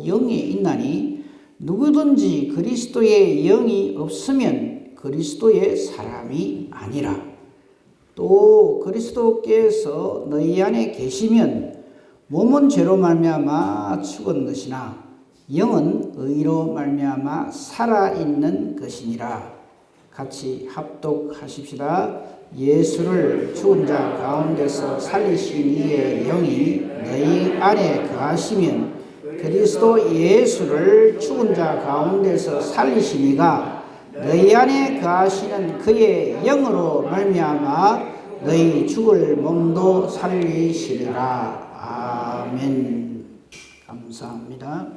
영에 있나니 누구든지 그리스도의 영이 없으면 그리스도의 사람이 아니라. 또 그리스도께서 너희 안에 계시면 몸은 죄로 말미암아 죽은 것이나 영은 의로 말미암아 살아있는 것이니라. 같이 합독하십시다. 예수를 죽은 자 가운데서 살리신 이의 영이 너희 안에 거하시면 그리스도 예수를 죽은 자 가운데서 살리신 이가 너희 안에 거하시는 그의 영으로 말미암아 너희 죽을 몸도 살리시리라. 아멘. 감사합니다.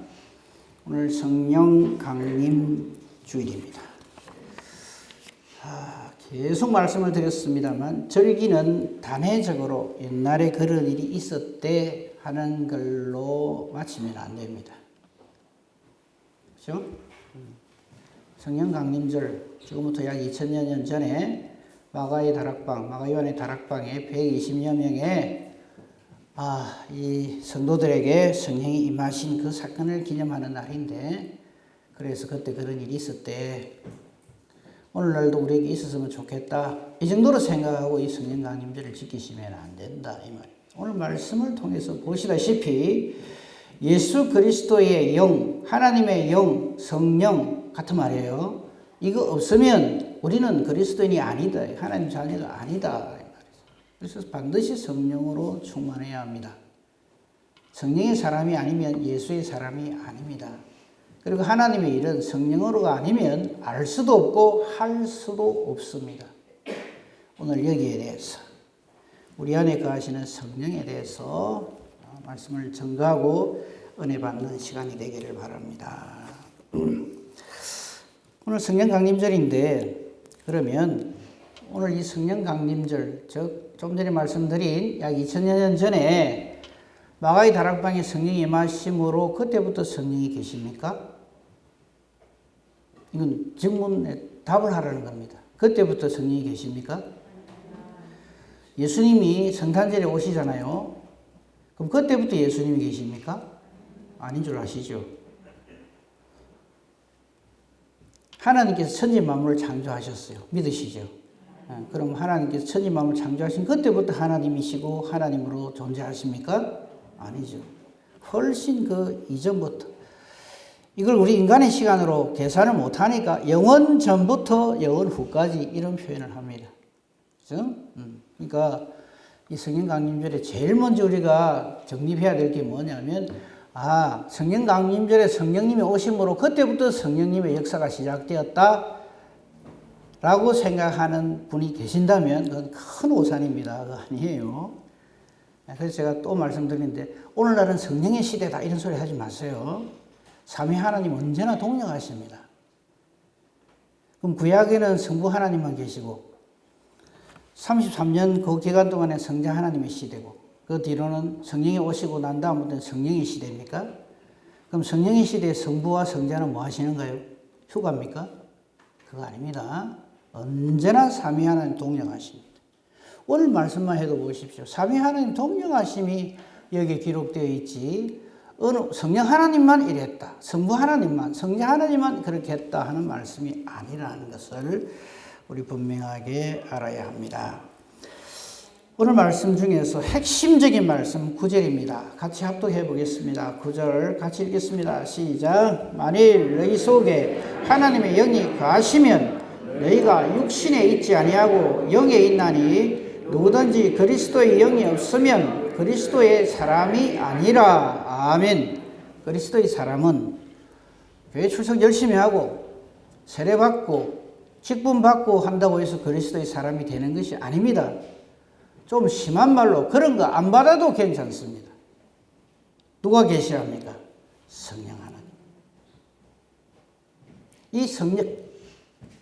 오늘 성령 강림 주일입니다. 계속 말씀을 드렸습니다만 절기는 단회적으로 옛날에 그런 일이 있었대 하는 걸로 마치면 안 됩니다. 그렇죠? 성령 강림절, 지금부터 약 2000여 년 전에 마가요한의 다락방에 120여 명의 이 성도들에게 성령이 임하신 그 사건을 기념하는 날인데, 그래서 그때 그런 일이 있었대. 오늘날도 우리에게 있었으면 좋겠다. 이 정도로 생각하고 이 성령 강림절을 지키시면 안 된다, 이 말이에요. 오늘 말씀을 통해서 보시다시피 예수 그리스도의 영, 하나님의 영, 성령 같은 말이에요. 이거 없으면 우리는 그리스도인이 아니다. 하나님 자녀가 아니다. 그래서 반드시 성령으로 충만해야 합니다. 성령의 사람이 아니면 예수의 사람이 아닙니다. 그리고 하나님의 일은 성령으로가 아니면 알 수도 없고 할 수도 없습니다. 오늘 여기에 대해서 우리 안에 거하시는 성령에 대해서 말씀을 전가하고 은혜 받는 시간이 되기를 바랍니다. 오늘 성령 강림절인데, 그러면 오늘 이 성령 강림절, 즉 좀 전에 말씀드린 약 2000여 년 전에 마가의 다락방에 성령이 임하심으로 그때부터 성령이 계십니까? 이건 질문에 답을 하라는 겁니다. 그때부터 성령이 계십니까? 예수님이 성탄절에 오시잖아요. 그럼 그때부터 예수님이 계십니까? 아닌 줄 아시죠? 하나님께서 천지 만물을 창조하셨어요. 믿으시죠? 그럼 하나님께서 천지 만물을 창조하신 그때부터 하나님이시고 하나님으로 존재하십니까? 아니죠. 훨씬 그 이전부터. 이걸 우리 인간의 시간으로 계산을 못하니까 영원 전부터 영원 후까지 이런 표현을 합니다. 그죠? 그러니까 이 성령 강림절에 제일 먼저 우리가 정립해야 될 게 뭐냐면, 성령 강림절에 성령님이 오심으로 그때부터 성령님의 역사가 시작되었다 라고 생각하는 분이 계신다면 그건 큰 오산입니다. 그거 아니에요. 그래서 제가 또 말씀드리는데, 오늘날은 성령의 시대다 이런 소리 하지 마세요. 삼위 하나님 언제나 동력하십니다. 그럼 구약에는 성부 하나님만 계시고 33년 그 기간 동안에 성자 하나님의 시대고, 그 뒤로는 성령이 오시고 난 다음부터는 성령의 시대입니까? 그럼 성령의 시대에 성부와 성자는 뭐 하시는가요? 휴가입니까? 그거 아닙니다. 언제나 삼위 하나님 동력하십니다. 오늘 말씀만 해도 보십시오. 삼위 하나님 동력하심이 여기에 기록되어 있지, 어느 성령 하나님만 이랬다, 성부 하나님만, 성자 하나님만 그렇게 했다 하는 말씀이 아니라는 것을 우리 분명하게 알아야 합니다. 오늘 말씀 중에서 핵심적인 말씀 9절입니다. 같이 합독해 보겠습니다. 9절 같이 읽겠습니다. 시작. 만일 너희 속에 하나님의 영이 거하시면 너희가 육신에 있지 아니하고 영에 있나니 누구든지 그리스도의 영이 없으면 그리스도의 사람이 아니라. 아멘. 그리스도의 사람은 교회 출석 열심히 하고 세례받고 직분받고 한다고 해서 그리스도의 사람이 되는 것이 아닙니다. 좀 심한 말로 그런 거 안 받아도 괜찮습니다. 누가 계셔야 합니까? 성령 하나님. 이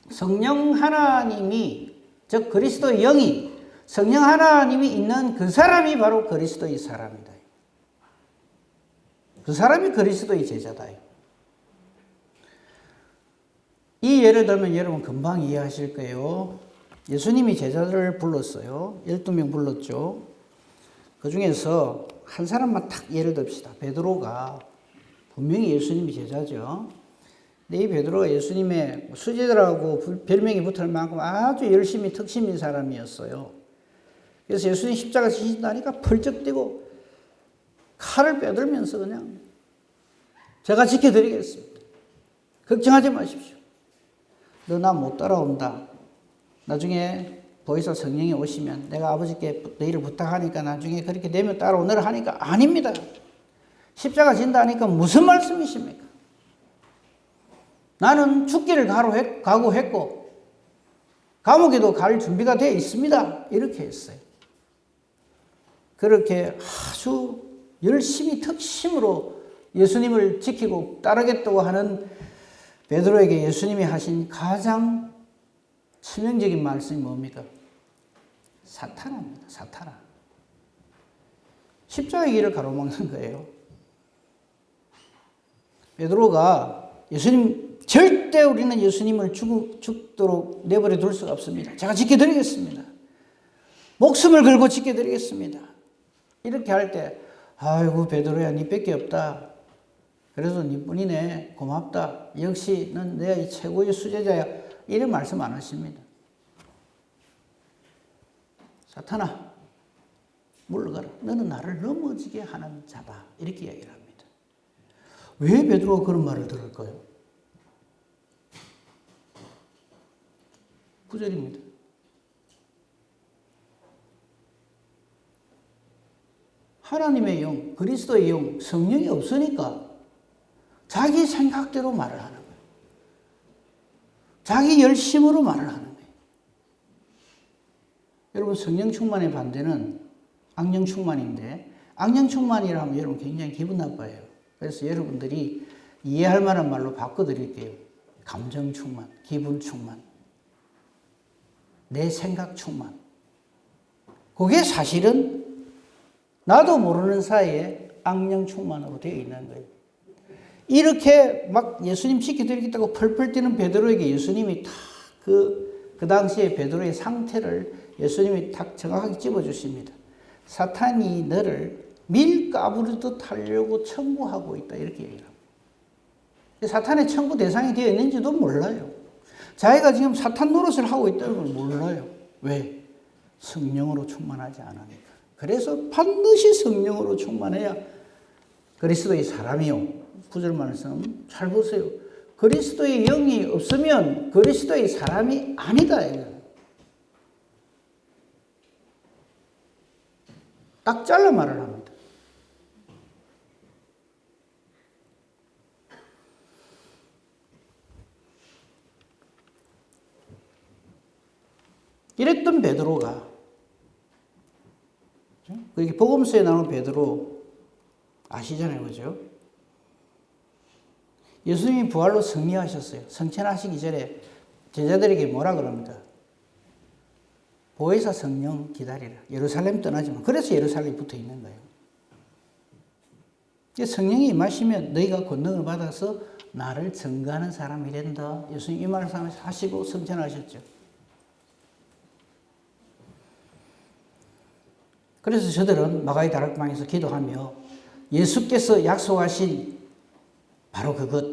성령 하나님이, 즉 그리스도의 영이, 성령 하나님이 있는 그 사람이 바로 그리스도의 사람이다. 그 사람이 그리스도의 제자다. 이 예를 들면 여러분 금방 이해하실 거예요. 예수님이 제자들을 불렀어요. 12명 불렀죠. 그 중에서 한 사람만 딱 예를 듭시다. 베드로가 분명히 예수님이 제자죠. 근데 이 베드로가 예수님의 수제자라고 별명이 붙을 만큼 아주 열심히 특심인 사람이었어요. 그래서 예수님 십자가 지신다니까 펄쩍 뛰고 칼을 빼들면서 그냥 제가 지켜드리겠습니다. 걱정하지 마십시오. 너 나 못 따라온다. 나중에 보혜사 성령이 오시면 내가 아버지께 너희를 부탁하니까 나중에 그렇게 되면 따라오너라 하니까 아닙니다. 십자가 진다니까 무슨 말씀이십니까? 나는 죽기를 각오했고 감옥에도 갈 준비가 되어 있습니다. 이렇게 했어요. 그렇게 아주 열심히 특심으로 예수님을 지키고 따르겠다고 하는 베드로에게 예수님이 하신 가장 치명적인 말씀이 뭡니까? 사탄아입니다. 사탄아. 십자가의 길을 가로막는 거예요. 베드로가 예수님 절대 우리는 예수님을 죽도록 내버려 둘 수가 없습니다. 제가 지켜드리겠습니다. 목숨을 걸고 지켜드리겠습니다. 이렇게 할 때 아이고 베드로야 니 밖에 없다. 그래서 니뿐이네. 고맙다. 역시 넌 내 최고의 수제자야. 이런 말씀 안 하십니다. 사탄아 물러가라. 너는 나를 넘어지게 하는 자다. 이렇게 이야기를 합니다. 왜 베드로가 그런 말을 들을까요? 9절입니다. 하나님의 영, 그리스도의 영, 성령이 없으니까 자기 생각대로 말을 하는 거예요. 자기 열심으로 말을 하는 거예요. 여러분 성령 충만의 반대는 악령 충만인데 악령 충만이라면 여러분 굉장히 기분 나빠요. 그래서 여러분들이 이해할 만한 말로 바꿔드릴게요. 감정 충만, 기분 충만, 내 생각 충만. 그게 사실은 나도 모르는 사이에 악령 충만으로 되어 있는 거예요. 이렇게 막 예수님 지켜드리겠다고 펄펄 뛰는 베드로에게 예수님이 딱 그 당시에 베드로의 상태를 예수님이 딱 정확하게 집어주십니다. 사탄이 너를 밀가부르듯 하려고 청구하고 있다. 이렇게 얘기를 합니다. 사탄의 청구 대상이 되어 있는지도 몰라요. 자기가 지금 사탄 노릇을 하고 있다는 걸 몰라요. 왜? 성령으로 충만하지 않으니까. 그래서 반드시 성령으로 충만해야 그리스도의 사람이요. 9절 말씀 잘 보세요. 그리스도의 영이 없으면 그리스도의 사람이 아니다. 딱 잘라 말을 합니다. 이랬던 베드로가 그게 복음서에 나오는 베드로 아시잖아요. 그죠? 예수님이 부활로 승리하셨어요. 승천하시기 전에 제자들에게 뭐라 그럽니까? 보혜사 성령 기다리라. 예루살렘 떠나지 마. 그래서 예루살렘에 붙어 있는 거예요. 성령이 임하시면 너희가 권능을 받아서 나를 증거하는 사람이 된다. 예수님 이 말씀 하시고 승천하셨죠. 그래서 저들은 마가의 다락방에서 기도하며 예수께서 약속하신 바로 그것,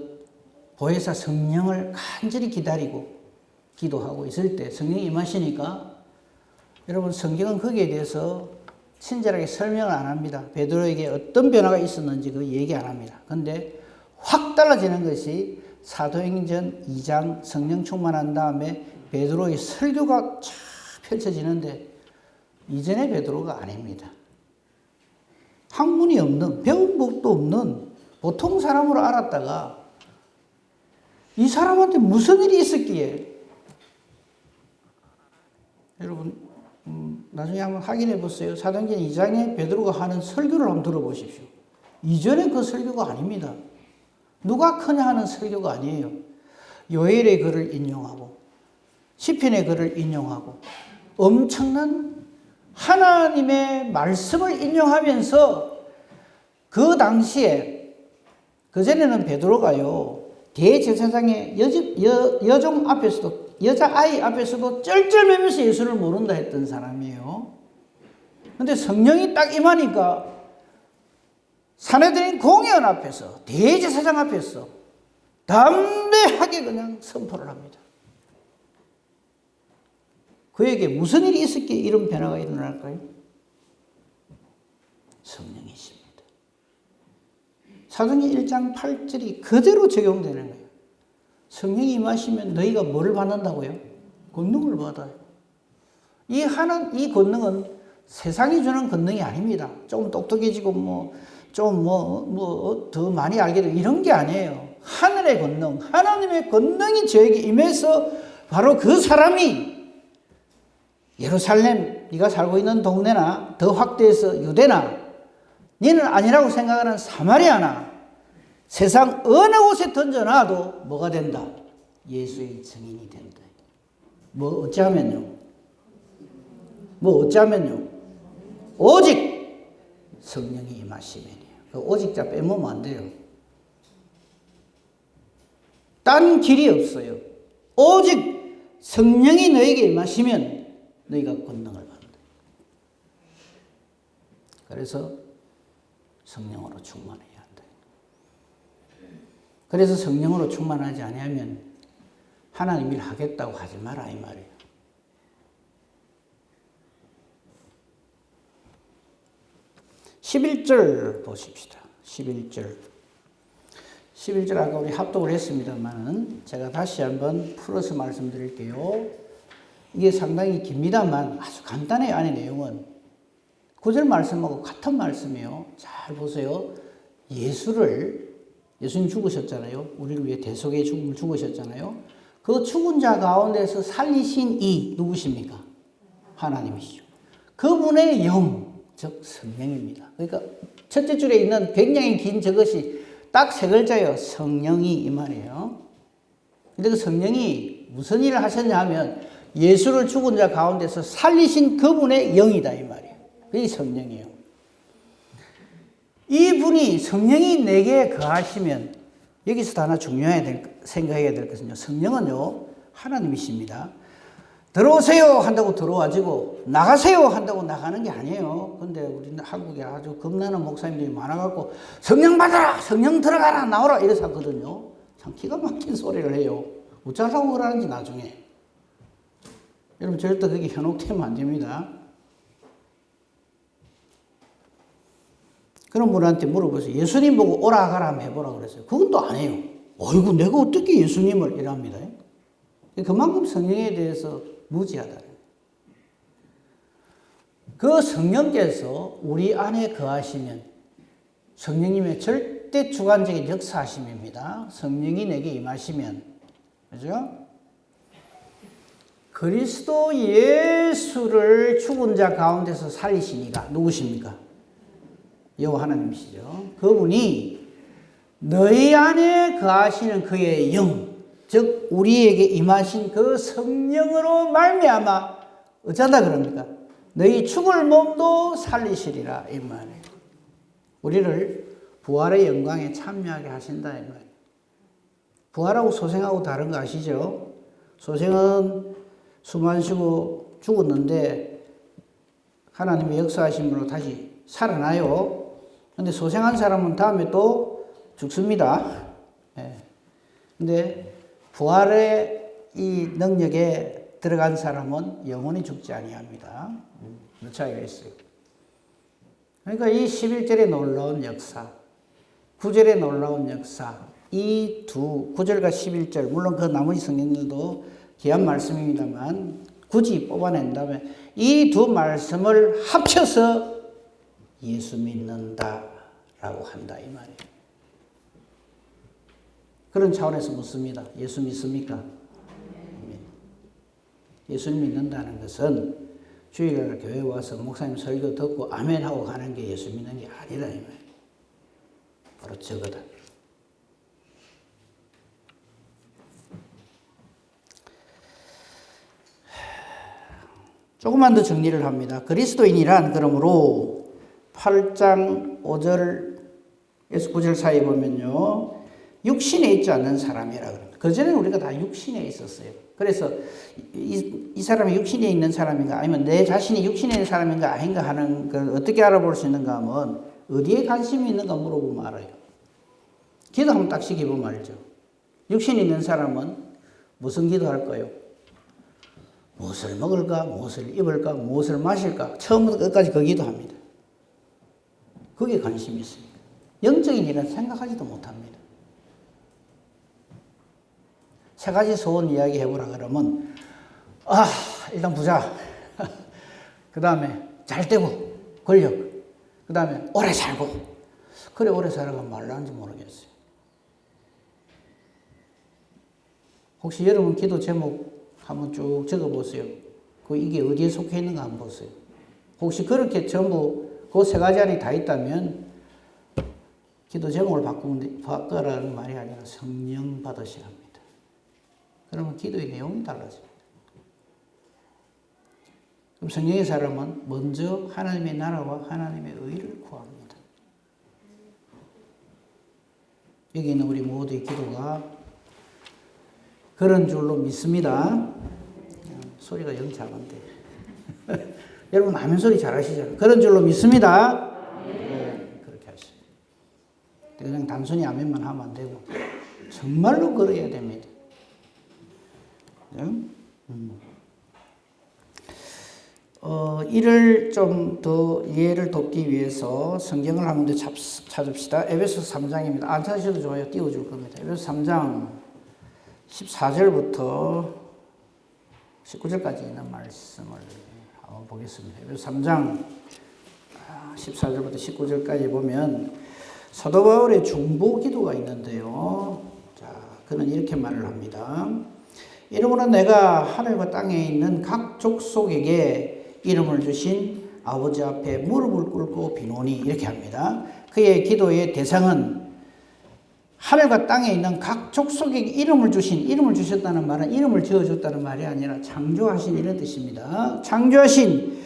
보혜사 성령을 간절히 기다리고 기도하고 있을 때 성령이 임하시니까 여러분 성경은 거기에 대해서 친절하게 설명을 안 합니다. 베드로에게 어떤 변화가 있었는지 그 얘기 안 합니다. 그런데 확 달라지는 것이 사도행전 2장 성령 충만한 다음에 베드로의 설교가 쫙 펼쳐지는데 이전의 베드로가 아닙니다. 학문이 없는, 배운 법도 없는 보통 사람으로 알았다가 이 사람한테 무슨 일이 있었기에 여러분 나중에 한번 확인해 보세요. 사도행전 2장에 베드로가 하는 설교를 한번 들어보십시오. 이전에 그 설교가 아닙니다. 누가 크냐 하는 설교가 아니에요. 요엘의 글을 인용하고 시편의 글을 인용하고 엄청난 하나님의 말씀을 인용하면서 그 당시에 그전에는 베드로가요 대제사장의 여종 앞에서도 여자아이 앞에서도 쩔쩔매면서 예수를 모른다 했던 사람이에요. 그런데 성령이 딱 임하니까 사내들인 공회원 앞에서, 대제사장 앞에서 담대하게 그냥 선포를 합니다. 그에게 무슨 일이 있었기에 이런 변화가 일어날까요? 성령이십니다. 사도행전 1장 8절이 그대로 적용되는 거예요. 성령이 임하시면 너희가 뭐를 받는다고요? 권능을 받아요. 이 권능은 세상이 주는 권능이 아닙니다. 좀 똑똑해지고 더 많이 알게 되고 이런 게 아니에요. 하늘의 권능, 하나님의 권능이 저에게 임해서 바로 그 사람이 예루살렘, 네가 살고 있는 동네나 더 확대해서 유대나 너는 아니라고 생각하는 사마리아나 세상 어느 곳에 던져놔도 뭐가 된다? 예수의 증인이 된다. 어찌하면요? 오직 성령이 임하시면이에요. 그 오직자 빼먹으면 안 돼요. 딴 길이 없어요. 오직 성령이 너에게 임하시면 너희가 권능을 받는다. 그래서 성령으로 충만해야 한다. 그래서 성령으로 충만하지 아니하면 하나님 일 하겠다고 하지 마라 이 말이에요. 11절 보십시다. 11절 아까 우리 합독을 했습니다만 제가 다시 한번 풀어서 말씀드릴게요. 이게 상당히 깁니다만 아주 간단해요. 안의 내용은 9절 말씀하고 같은 말씀이에요. 잘 보세요. 예수님 죽으셨잖아요. 우리를 위해 대속의 죽음을 죽으셨잖아요. 그 죽은 자 가운데서 살리신 이 누구십니까? 하나님이시죠. 그분의 영, 즉 성령입니다. 그러니까 첫째 줄에 있는 굉장히 긴 저것이 딱 세 글자예요. 성령이 이 말이에요. 근데 그 성령이 무슨 일을 하셨냐 하면 예수를 죽은 자 가운데서 살리신 그분의 영이다 이 말이에요. 그게 성령이에요. 이분이 성령이 내게 거하시면 여기서도 하나 생각해야 될 것은요. 성령은요 하나님이십니다. 들어오세요 한다고 들어와지고 나가세요 한다고 나가는 게 아니에요. 근데 우리는 한국에 아주 겁나는 목사님들이 많아갖고 성령 받아라, 성령 들어가라, 나오라 이래서 하거든요. 참 기가 막힌 소리를 해요. 어쩌라고 그러는지 나중에. 여러분 절대 그게 현혹되면 안 됩니다. 그런 분한테 물어보세요. 예수님 보고 오라 가라 하면 해보라 그랬어요. 그건 또 안 해요. 어이구 내가 어떻게 예수님을 이랍니다. 그만큼 성령에 대해서 무지하다. 그 성령께서 우리 안에 거하시면 성령님의 절대 주관적인 역사하심입니다. 성령이 내게 임하시면 그죠? 그리스도 예수를 죽은 자 가운데서 살리신 이가 누구십니까? 여호와 하나님이시죠. 그분이 너희 안에 거하시는 그의 영, 즉 우리에게 임하신 그 성령으로 말미암아 어쩌다 그럽니까? 너희 죽을 몸도 살리시리라 이 말이에요. 우리를 부활의 영광에 참여하게 하신다 이 말이에요. 부활하고 소생하고 다른 거 아시죠? 소생은 숨 안 쉬고 죽었는데 하나님의 역사하심으로 다시 살아나요. 근데 소생한 사람은 다음에 또 죽습니다. 근데 부활의 이 능력에 들어간 사람은 영원히 죽지 아니합니다. 그 차이가 있어요. 그러니까 이 11절의 놀라운 역사, 9절의 놀라운 역사, 이 9절과 11절, 물론 그 나머지 성경들도 귀한 말씀입니다만 굳이 뽑아낸다면 이 두 말씀을 합쳐서 예수 믿는다라고 한다 이 말이에요. 그런 차원에서 묻습니다. 예수 믿습니까? 예수 믿는다는 것은 주일날 교회 와서 목사님 설교 듣고 아멘 하고 가는 게 예수 믿는 게 아니라 이 말이에요. 바로 저거다. 조금만 더 정리를 합니다. 그리스도인이란 그러므로 8장 5절에서 9절 사이에 보면요. 육신에 있지 않는 사람이라 그럽니다. 그전에는 우리가 다 육신에 있었어요. 그래서 이 사람이 육신에 있는 사람인가 아니면 내 자신이 육신에 있는 사람인가 아닌가 하는 걸 어떻게 알아볼 수 있는가 하면 어디에 관심이 있는가 물어보면 알아요. 기도 한번 딱 시켜보면 알죠. 육신이 있는 사람은 무슨 기도할까요? 무엇을 먹을까? 무엇을 입을까? 무엇을 마실까? 처음부터 끝까지 그 기도합니다. 거기에 관심이 있습니다. 영적인 일은 생각하지도 못합니다. 세 가지 소원 이야기 해보라 그러면 일단 부자, 그 다음에 잘 되고 권력, 그 다음에 오래 살고. 그래 오래 살아가 말로 하는지 모르겠어요. 혹시 여러분 기도 제목 한번 쭉 적어보세요. 이게 어디에 속해 있는가 한번 보세요. 혹시 그렇게 전부 그 세 가지 안에 다 있다면 기도 제목을 바꾸라는 말이 아니라 성령 받으시랍니다. 그러면 기도의 내용이 달라집니다. 그럼 성령의 사람은 먼저 하나님의 나라와 하나님의 의를 구합니다. 여기 있는 우리 모두의 기도가 그런 줄로 믿습니다. 소리가 영 작은데. 여러분 아멘 소리 잘하시잖아요. 그런 줄로 믿습니다. 네, 그렇게 하시죠. 그냥 단순히 아멘만 하면 안 되고 정말로 그래야 됩니다. 이를 좀 더 이해를 돕기 위해서 성경을 한 번 더 찾읍시다. 에베소 3장입니다. 안 찾으셔도 좋아요. 띄워줄 겁니다. 에베소 3장 14절부터 19절까지 있는 말씀을 한번 보겠습니다. 에베소 3장 14절부터 19절까지 보면 사도 바울의 중보 기도가 있는데요. 자, 그는 이렇게 말을 합니다. 이러므로 내가 하늘과 땅에 있는 각 족속에게 이름을 주신 아버지 앞에 무릎을 꿇고 비노니 이렇게 합니다. 그의 기도의 대상은 하늘과 땅에 있는 각 족속에게 이름을 주셨다는 말은 이름을 지어줬다는 말이 아니라 창조하신 이런 뜻입니다. 창조하신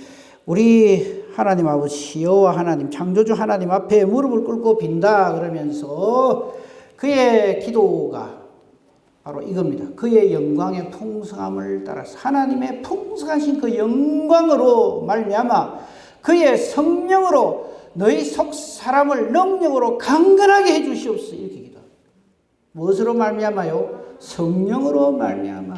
우리 하나님 아버지 여호와 하나님 창조주 하나님 앞에 무릎을 꿇고 빈다 그러면서 그의 기도가 바로 이겁니다. 그의 영광의 풍성함을 따라서 하나님의 풍성하신 그 영광으로 말미암아 그의 성령으로 너희 속 사람을 능력으로 강건하게 해주시옵소서 이렇게 기도합니다. 무엇으로 말미암아요? 성령으로 말미암아.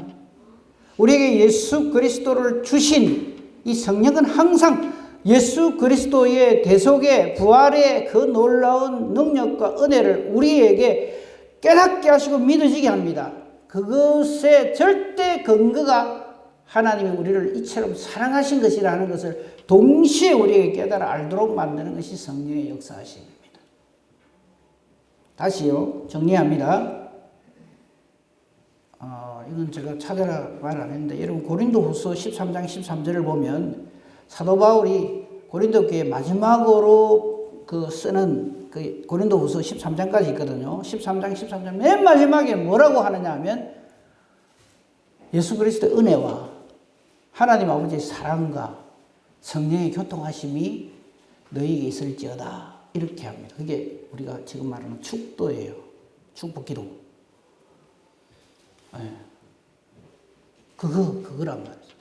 우리에게 예수 그리스도를 주신 이 성령은 항상 예수 그리스도의 대속의 부활의 그 놀라운 능력과 은혜를 우리에게 깨닫게 하시고 믿어지게 합니다. 그것의 절대 근거가 하나님이 우리를 이처럼 사랑하신 것이라는 것을 동시에 우리에게 깨달아 알도록 만드는 것이 성령의 역사하심입니다. 다시요, 정리합니다. 이건 제가 찾아라 말 안 했는데 여러분 고린도후서 13장 13절을 보면 사도 바울이 고린도 교회 마지막으로 쓰는 그 고린도후서 13장까지 있거든요. 13장 13장 맨 마지막에 뭐라고 하느냐 하면 예수 그리스도의 은혜와 하나님 아버지의 사랑과 성령의 교통하심이 너희에게 있을지어다 이렇게 합니다. 그게 우리가 지금 말하는 축도예요. 축복기도. 네. 그거란 말이죠.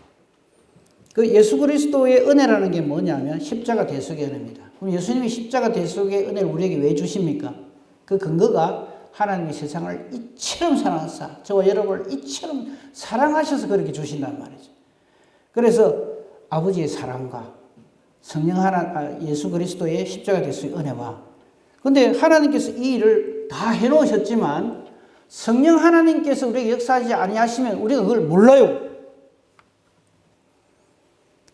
그 예수 그리스도의 은혜라는 게 뭐냐면 십자가 대속의 은혜입니다. 그럼 예수님이 십자가 대속의 은혜를 우리에게 왜 주십니까? 그 근거가 하나님이 세상을 이처럼 사랑하사 저와 여러분을 이처럼 사랑하셔서 그렇게 주신단 말이죠. 그래서 아버지의 사랑과 성령 예수 그리스도의 십자가 대속의 은혜와 근데 하나님께서 이 일을 다 해놓으셨지만 성령 하나님께서 우리에게 역사하지 아니하시면 우리가 그걸 몰라요.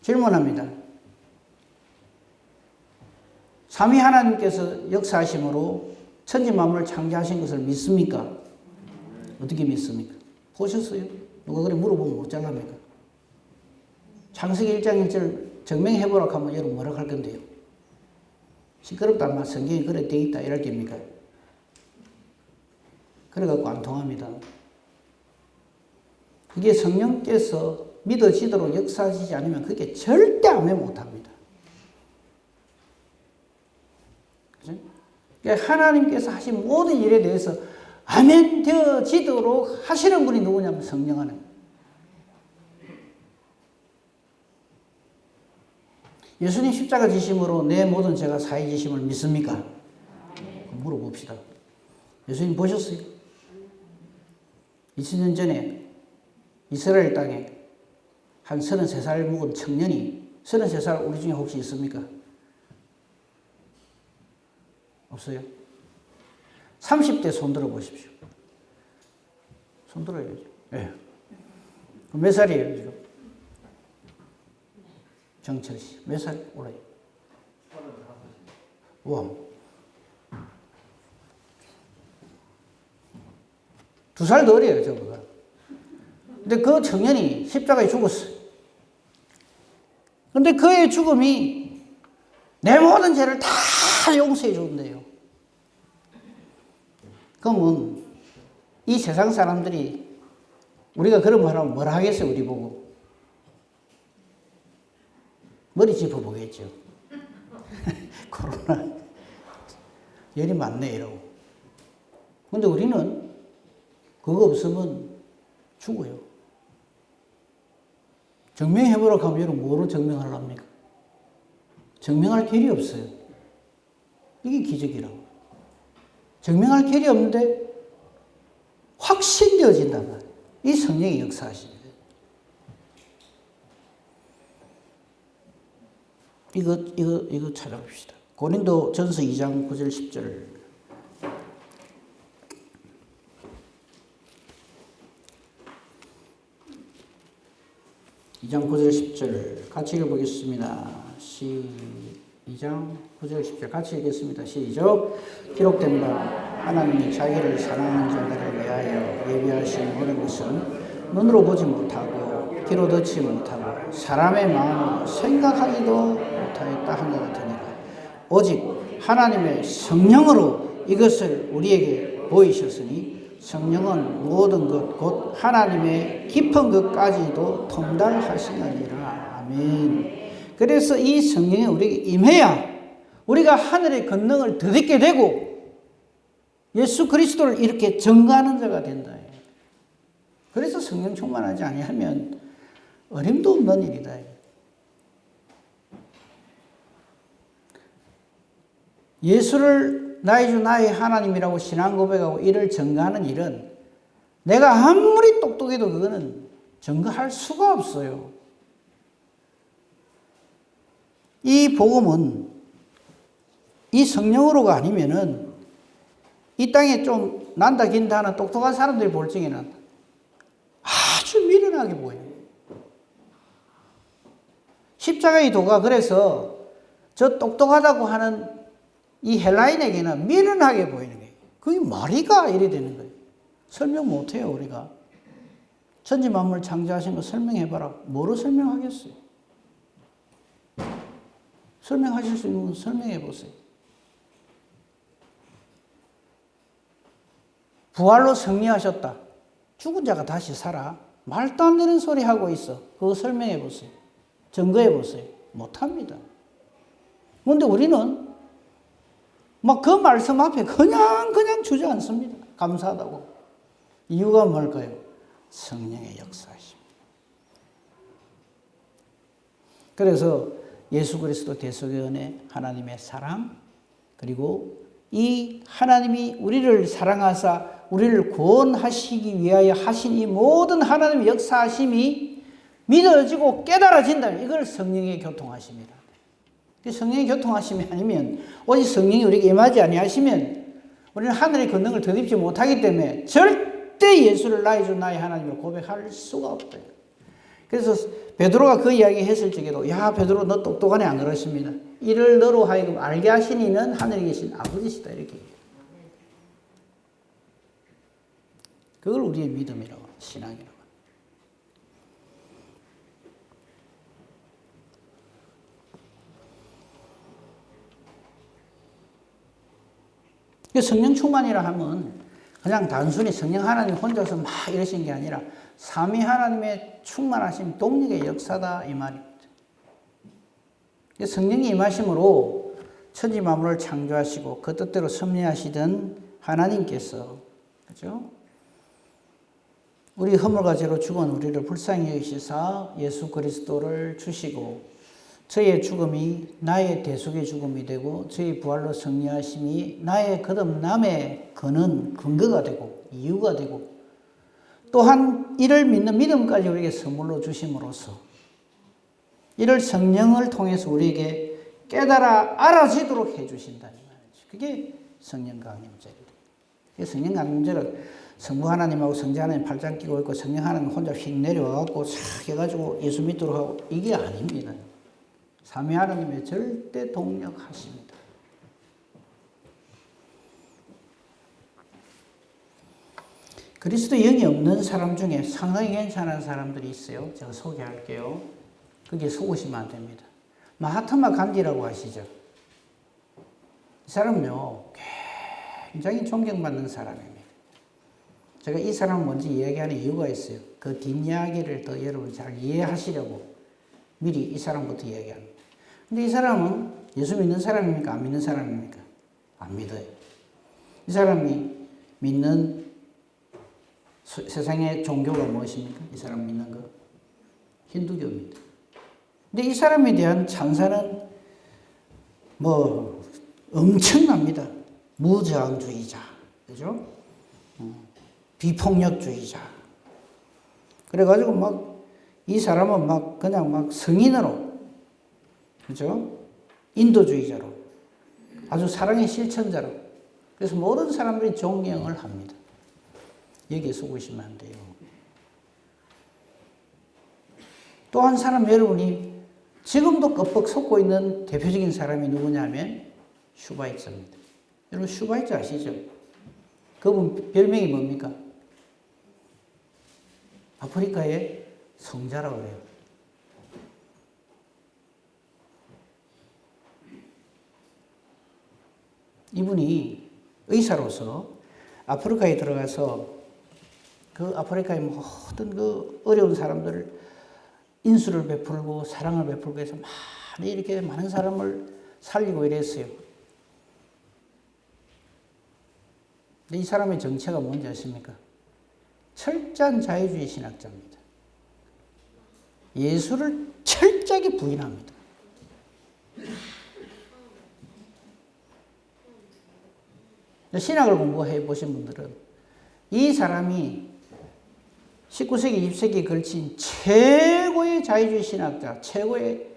질문합니다. 삼위 하나님께서 역사하심으로 천지 만물을 창조하신 것을 믿습니까? 어떻게 믿습니까? 보셨어요? 누가 그래 물어보면 못 잘랍니까? 창세기 1장 1절 증명해보라고 하면 여러분 뭐라고 할 건데요? 시끄럽단 말 성경에 그래 되어 있다 이럴 겁니까? 그래갖고 안 통합니다. 그게 성령께서 믿어지도록 역사하시지 않으면 그게 절대 아멘 못합니다. 그죠? 그러니까 하나님께서 하신 모든 일에 대해서 아멘 되어지도록 하시는 분이 누구냐면 성령 하나님. 예수님 십자가 지심으로 내 모든 죄가 사해지심을 믿습니까? 물어봅시다. 예수님 보셨어요? 2000년 전에 이스라엘 땅에 한 33살 먹은 청년이 33살 우리 중에 혹시 있습니까? 없어요? 30대 손 들어 보십시오. 손 들어야죠. 네. 몇 살이에요, 지금? 정철 씨. 몇 살 올라요? 35. 와. 2살 더 어려요, 저보다. 근데 그 청년이 십자가에 죽었어요. 근데 그의 죽음이 내 모든 죄를 다 용서해 준대요. 그러면 이 세상 사람들이 우리가 그런 말 하면 뭐라 하겠어요, 우리 보고? 머리 짚어보겠죠. 코로나 열이 많네 이러고. 근데 우리는 그거 없으면 죽어요. 증명해보라고 하면 여러분 뭐로 증명하려합니까? 증명할 길이 없어요. 이게 기적이라고. 증명할 길이 없는데 확신되어진단 말이에요. 이 성령의 역사하십니다. 이거 찾아봅시다. 고린도 전서 2장 9절 10절. 2장 9절 10절 같이 읽어보겠습니다. 2장 9절 10절 같이 읽겠습니다. 시작. 기록된 바 하나님이 자기를 사랑하는 자들을 위하여 예비하신 모든 것은 눈으로 보지 못하고 귀로 듣지 못하고 사람의 마음으로 생각하지도 못하였다 한 것 같으니라. 오직 하나님의 성령으로 이것을 우리에게 보이셨으니 성령은 모든 것 곧 하나님의 깊은 것까지도 통달하시느니라. 아멘. 그래서 이 성령이 우리에게 임해야 우리가 하늘의 권능을 덧입게 되고 예수 그리스도를 이렇게 증거하는 자가 된다. 그래서 성령 충만하지 아니하면 어림도 없는 일이다. 예수를 나의 주 나의 하나님이라고 신앙 고백하고 이를 증거하는 일은 내가 아무리 똑똑해도 그거는 증거할 수가 없어요. 이 복음은 이 성령으로가 아니면은 이 땅에 좀 난다 긴다 하는 똑똑한 사람들이 볼 적에는 아주 미련하게 보여요. 십자가의 도가 그래서 저 똑똑하다고 하는 이 헬라인에게는 미련하게 보이는 거예요. 그게 말이가 이래 되는 거예요. 설명 못해요, 우리가. 천지 만물 창조하신 거 설명해봐라. 뭐로 설명하겠어요? 설명하실 수 있는 건 설명해보세요. 부활로 승리하셨다. 죽은 자가 다시 살아. 말도 안 되는 소리 하고 있어. 그거 설명해보세요. 증거해보세요. 못합니다. 그런데 우리는 막 그 말씀 앞에 그냥 주저앉습니다. 감사하다고. 이유가 뭘까요? 성령의 역사이십니다. 그래서 예수 그리스도 대속의 은혜, 하나님의 사랑, 그리고 이 하나님이 우리를 사랑하사 우리를 구원하시기 위하여 하신 이 모든 하나님의 역사하심이 믿어지고 깨달아진다면 이걸 성령의 교통하심이라. 성령의 교통하심이 아니면 오직 성령이 우리에게 임하지 아니하시면 우리는 하늘의 권능을 덧입지 못하기 때문에 절대 예수를 나의 주 나의 하나님을 고백할 수가 없다. 그래서 베드로가 그 이야기 했을 적에도 야 베드로 너 똑똑하네 안 그러십니다. 이를 너로 하여금 알게 하신 이는 하늘에 계신 아버지시다 이렇게. 그걸 우리의 믿음이라고 신앙이라고. 성령 충만이라 하면 그냥 단순히 성령 하나님 혼자서 막 이러신 게 아니라 삼위 하나님의 충만하심 동력의 역사다 이 말입니다. 성령이 임하심으로 천지 만물을 창조하시고 그 뜻대로 섭리하시던 하나님께서 그렇죠? 우리 허물과 죄로 죽은 우리를 불쌍히 여기시사 예수 그리스도를 주시고 저의 죽음이 나의 대속의 죽음이 되고 저의 부활로 승리하심이 나의 거듭남의 근거가 되고 이유가 되고 또한 이를 믿는 믿음까지 우리에게 선물로 주심으로써 이를 성령을 통해서 우리에게 깨달아 알아지도록 해주신다는 말이죠. 그게 성령 강림절이에요. 성령 강림절은 성부 하나님하고 성자 하나님 팔짱 끼고 있고 성령 하나님 혼자 휙 내려와갖고 싹 해가지고 예수 믿도록 하고 이게 아닙니다. 삼위 하나님의 절대 동력하십니다. 그리스도 영이 없는 사람 중에 상당히 괜찮은 사람들이 있어요. 제가 소개할게요. 거기에 속으시면 안 됩니다. 마하트마 간디라고 아시죠? 이 사람은요, 굉장히 존경받는 사람입니다. 제가 이 사람을 먼저 이야기하는 이유가 있어요. 그 뒷이야기를 더 여러분 잘 이해하시려고 미리 이 사람부터 이야기합니다. 근데 이 사람은 예수 믿는 사람입니까? 안 믿는 사람입니까? 안 믿어요. 이 사람이 믿는 세상의 종교가 무엇입니까? 이 사람 믿는 거? 힌두교입니다. 근데 이 사람에 대한 찬사는 뭐 엄청납니다. 무저항주의자, 그죠? 비폭력주의자. 그래가지고 막 이 사람은 막 그냥 막 성인으로, 그죠? 인도주의자로, 아주 사랑의 실천자로. 그래서 모든 사람들이 존경을 합니다. 여기에 속으시면 안 돼요. 또 한 사람 여러분이 지금도 껍벅 속고 있는 대표적인 사람이 누구냐면 슈바이처입니다. 여러분 슈바이처 아시죠? 그분 별명이 뭡니까? 아프리카의 성자라고 그래요. 이분이 의사로서 아프리카에 들어가서 그 아프리카의 모든 그 어려운 사람들을 인수를 베풀고 사랑을 베풀고 해서 많이 이렇게 많은 사람을 살리고 이랬어요. 근데 이 사람의 정체가 뭔지 아십니까? 철저한 자유주의 신학자입니다. 예수를 철저하게 부인합니다. 신학을 공부해 보신 분들은 이 사람이 19세기, 20세기에 걸친 최고의 자유주의 신학자, 최고의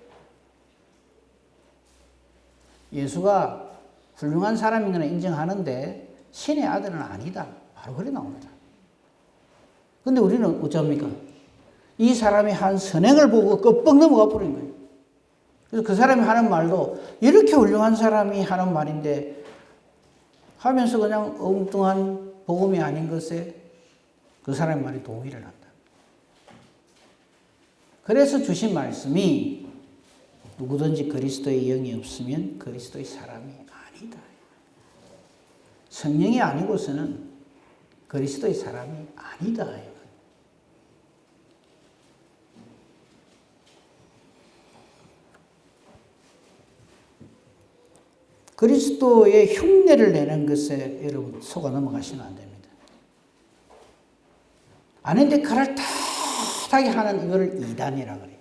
예수가 훌륭한 사람인 건 인정하는데 신의 아들은 아니다. 바로 그래 나옵니다. 근데 우리는 어쩝니까? 이 사람이 한 선행을 보고 껍벅 넘어가 버린 거예요. 그래서 그 사람이 하는 말도 이렇게 훌륭한 사람이 하는 말인데 하면서 그냥 엉뚱한 복음이 아닌 것에 그 사람의 말에 동의를 한다. 그래서 주신 말씀이 누구든지 그리스도의 영이 없으면 그리스도의 사람이 아니다. 성령이 아니고서는 그리스도의 사람이 아니다. 그리스도의 흉내를 내는 것에 여러분 속아 넘어가시면 안 됩니다. 아닌데 칼을 탓하게 하는 이거를 이단이라고 그래요.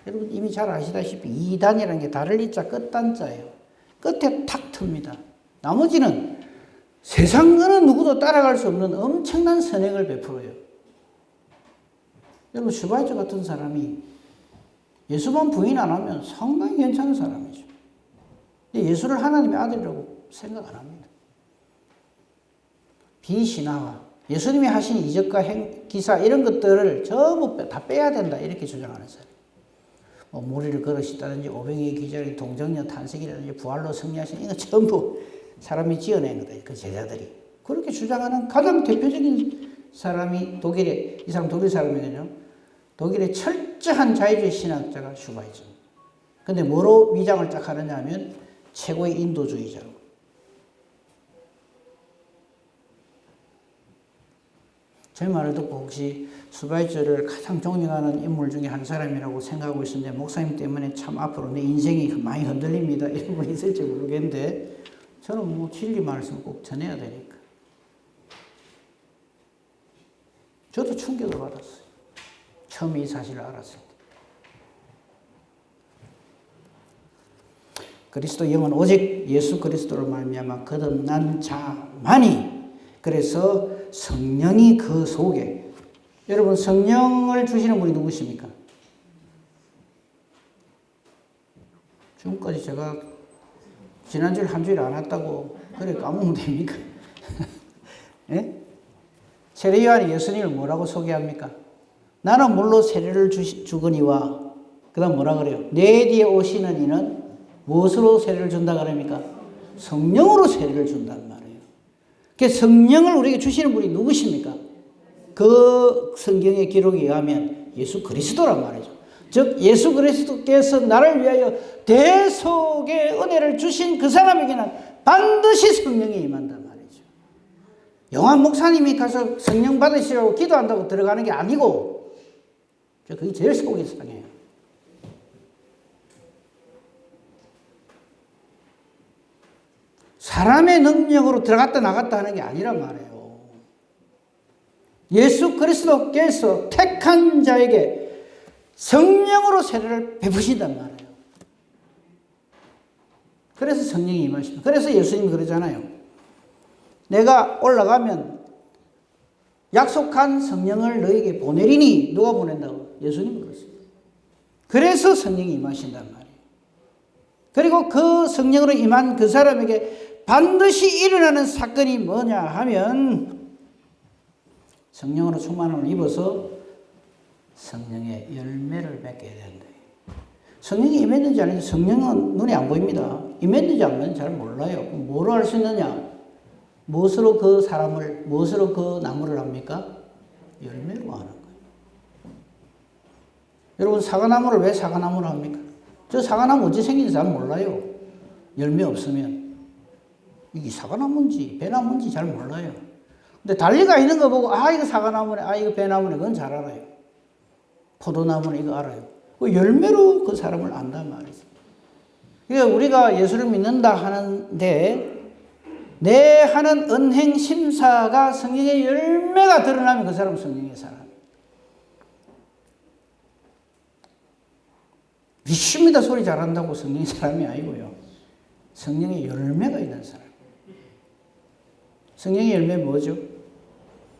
여러분 이미 잘 아시다시피 이단이라는 게 다를 이자 끝단자예요. 끝에 탁 틉니다. 나머지는 세상 어느 누구도 따라갈 수 없는 엄청난 선행을 베풀어요. 여러분 슈바이처 같은 사람이 예수만 부인 안 하면 상당히 괜찮은 사람이죠. 예수를 하나님의 아들이라고 생각 안 합니다. 비신화와 예수님이 하신 이적과 기사 이런 것들을 전부 다 빼야 된다 이렇게 주장하는 사람. 뭐 무리를 걸으시다든지 오병이의 기적이 동정녀 탄생이라든지 부활로 승리하신 이거 전부 사람이 지어낸 거다. 그 제자들이 그렇게 주장하는 가장 대표적인 사람이 독일의 이 사람 독일 사람이거든요. 독일의 철저한 자유주의 신학자가 슈바이처. 근데 뭐로 위장을 딱 하느냐 하면 최고의 인도주의자로. 제 말을 듣고 혹시 슈바이처를 가장 존경하는 인물 중에 한 사람이라고 생각하고 있었는데 목사님 때문에 참 앞으로 내 인생이 많이 흔들립니다. 이런 분이 있을지 모르겠는데 저는 뭐 진리 말씀을 꼭 전해야 되니까. 저도 충격을 받았어요. 처음 이 사실을 알았을 때. 그리스도 영은 오직 예수 그리스도로 말미암아 거듭난 자만이. 그래서 성령이 그 속에. 여러분, 성령을 주시는 분이 누구십니까? 지금까지 제가 지난주에 한 주일 안 왔다고 그래 까먹으면 됩니까? 예? 세례요한이 예수님을 뭐라고 소개합니까? 나는 물로 세례를 주거니와 그 다음 뭐라 그래요? 내 뒤에 오시는 이는 무엇으로 세례를 준다 그럽니까? 성령으로 세례를 준단 말이에요. 그 성령을 우리에게 주시는 분이 누구십니까? 그 성경의 기록에 의하면 예수 그리스도란 말이죠. 즉 예수 그리스도께서 나를 위하여 대속의 은혜를 주신 그 사람에게는 반드시 성령이 임한단 말이죠. 영화 목사님이 가서 성령 받으시라고 기도한다고 들어가는 게 아니고, 그게 제일 속이 상해요. 사람의 능력으로 들어갔다 나갔다 하는 게 아니란 말이에요. 예수 그리스도께서 택한 자에게 성령으로 세례를 베푸신단 말이에요. 그래서 성령이 임하십니다. 그래서 예수님이 그러잖아요. 내가 올라가면 약속한 성령을 너에게 보내리니. 누가 보낸다고? 예수님이 그렇습니다. 그래서 성령이 임하신단 말이에요. 그리고 그 성령으로 임한 그 사람에게 반드시 일어나는 사건이 뭐냐 하면 성령으로 충만함을 입어서 성령의 열매를 맺게 된다. 성령이 임했는지 아닌지 성령은 눈에 안 보입니다. 임했는지 안 임했는지 잘 몰라요. 뭐로 알 수 있느냐? 무엇으로 그 사람을, 무엇으로 그 나무를 합니까? 열매로 하는 거예요. 여러분, 사과나무를 왜 사과나무를 합니까? 저 사과나무 어찌 생긴지 잘 몰라요. 열매 없으면. 이게 사과나무인지 배나무인지 잘 몰라요. 근데 달리가 있는 거 보고, 아, 이거 사과나무네, 아, 이거 배나무네, 그건 잘 알아요. 포도나무는 이거 알아요. 그 열매로 그 사람을 안단 말이죠. 그러니까 우리가 예수를 믿는다 하는데, 내 하는 은행 심사가 성령의 열매가 드러나면 그 사람은 성령의 사람. 믿습니다 소리 잘한다고 성령의 사람이 아니고요. 성령의 열매가 있는 사람. 성령의 열매 뭐죠?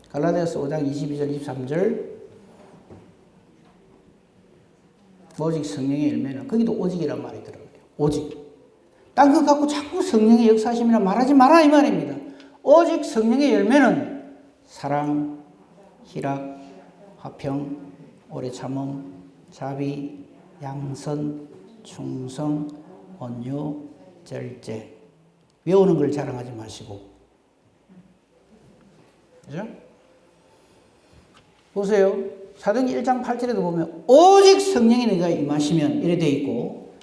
갈라디아서 5장 22절 23절. 오직 성령의 열매는, 거기도 오직이란 말이 들어가요. 오직. 딴 것 갖고 자꾸 성령의 역사심이라 말하지 마라 이 말입니다. 오직 성령의 열매는 사랑, 희락, 화평, 오래 참음, 자비, 양선, 충성, 온유, 절제. 외우는 걸 자랑하지 마시고. 그죠? 보세요. 사도행전 1장 8절에도 보면 오직 성령이 내가 임하시면 이래 돼 있고,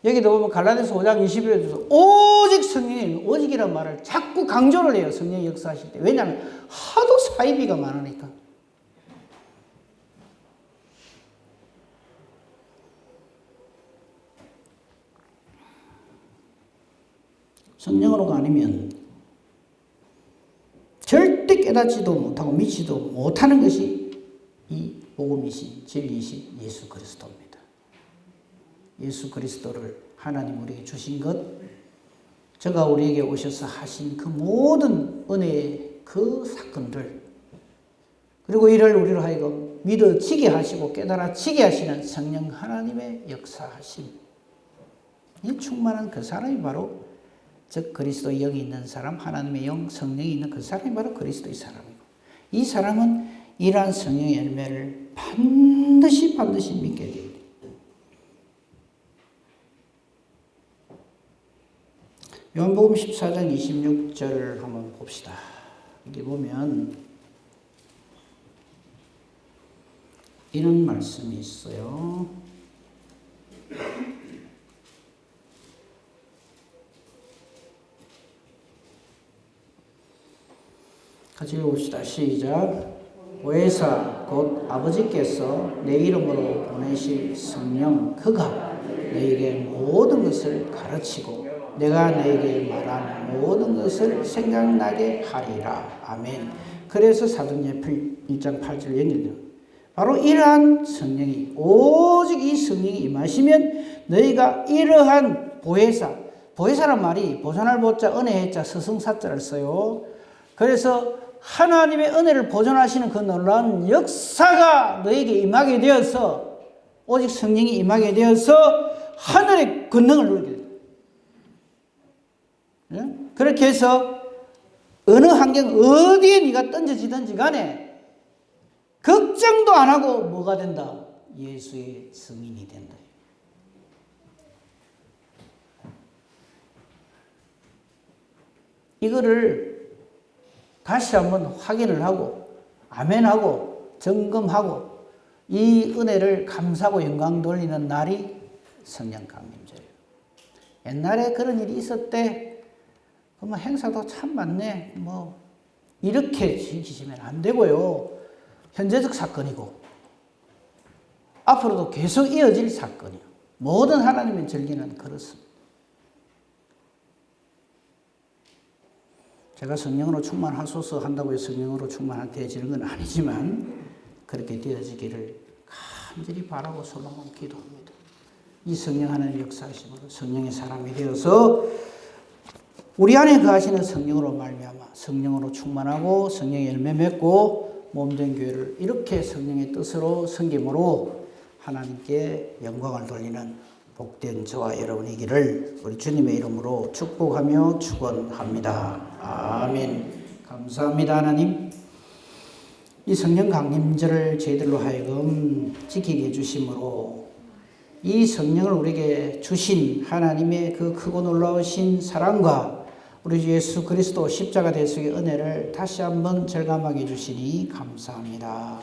여기도 보면 갈라디아서 5장 21절에도 오직 성령이, 오직이라는 말을 자꾸 강조를 해요. 성령이 역사하실 때. 왜냐하면 하도 사이비가 많으니까. 성령으로가 아니면 절대 깨닫지도 못하고 믿지도 못하는 것이 이 복음이신 진리이신 예수 그리스도입니다. 예수 그리스도를 하나님 우리에게 주신 것, 저가 우리에게 오셔서 하신 그 모든 은혜의 그 사건들, 그리고 이를 우리로 하여금 믿어지게 하시고 깨달아지게 하시는 성령 하나님의 역사하심, 이 충만한 그 사람이 바로, 즉 그리스도의 영이 있는 사람, 하나님의 영, 성령이 있는 그 사람이 바로 그리스도의 사람이고, 이 사람은 이러한 성령의 열매를 반드시 믿게 됩니다. 요한복음 14장 26절을 한번 봅시다. 여기 보면 이런 말씀이 있어요. 같이 읽어봅시다. 시작. 보혜사 곧 아버지께서 내 이름으로 보내실 성령, 그가 너에게 모든 것을 가르치고 내가 너에게 말한 모든 것을 생각나게 하리라. 아멘. 그래서 사도행전 1장 8절 연결돼요. 바로 이러한 성령이, 오직 이 성령이 임하시면 너희가 이러한 보혜사, 보혜사란 말이 보존할 보자 은혜 해자 스승사자를 써요. 그래서 하나님의 은혜를 보존하시는 그 놀라운 역사가 너에게 임하게 되어서 오직 성령이 임하게 되어서 하늘의 권능을 누리게 돼요. 그렇게 해서 어느 환경 어디에 네가 던져지든지 간에 걱정도 안 하고 뭐가 된다? 예수의 증인이 된다. 이거를 다시 한번 확인을 하고 아멘하고 점검하고 이 은혜를 감사하고 영광 돌리는 날이 성령 강림절이에요. 옛날에 그런 일이 있었대. 그러면 행사도 참 많네. 뭐 이렇게 지키시면 안 되고요. 현재적 사건이고 앞으로도 계속 이어질 사건이요. 모든 하나님의 절기는 그렇습니다. 제가 성령으로 충만하소서 한다고 해서 성령으로 충만되어지는 건 아니지만 그렇게 되어지기를 간절히 바라고 소망하고 기도합니다. 이 성령 하나님 역사하심으로 성령의 사람이 되어서 우리 안에 거하시는 성령으로 말미암아 성령으로 충만하고 성령의 열매 맺고 몸된 교회를 이렇게 성령의 뜻으로 섬김으로 하나님께 영광을 돌리는 복된 저와 여러분이기를 우리 주님의 이름으로 축복하며 축원합니다. 아멘. 감사합니다 하나님. 이 성령 강림절을 저희들로 하여금 지키게 해주심으로 이 성령을 우리에게 주신 하나님의 그 크고 놀라우신 사랑과 우리 주 예수 그리스도 십자가 대속의 은혜를 다시 한번 절감하게 해주시니 감사합니다.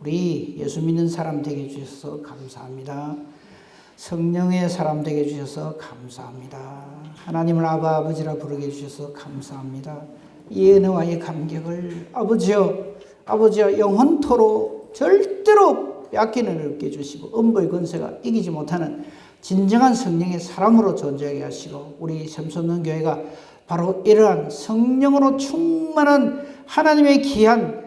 우리 예수 믿는 사람 되게 해주셔서 감사합니다. 성령의 사람 되게 해주셔서 감사합니다. 하나님을 아바 아버지라 부르게 해주셔서 감사합니다. 이 은혜와 이 감격을 아버지여 영원토록 절대로 빼앗기는 은혜를 얻게 해주시고 음부의 권세가 이기지 못하는 진정한 성령의 사람으로 존재하게 하시고 우리 샘솟는 교회가 바로 이러한 성령으로 충만한 하나님의 귀한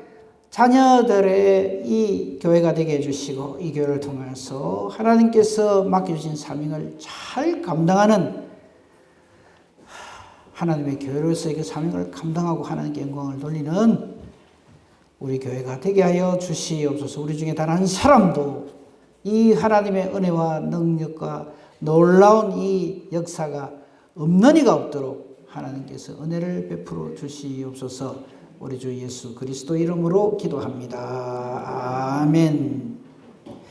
자녀들의 이 교회가 되게 해주시고 이 교회를 통해서 하나님께서 맡겨주신 사명을 잘 감당하는 하나님의 교회로서의 그 사명을 감당하고 하나님께 영광을 돌리는 우리 교회가 되게 하여 주시옵소서. 우리 중에 단 한 사람도 이 하나님의 은혜와 능력과 놀라운 이 역사가 없는 이가 없도록 하나님께서 은혜를 베풀어 주시옵소서. 우리 주 예수 그리스도 이름으로 기도합니다. 아멘.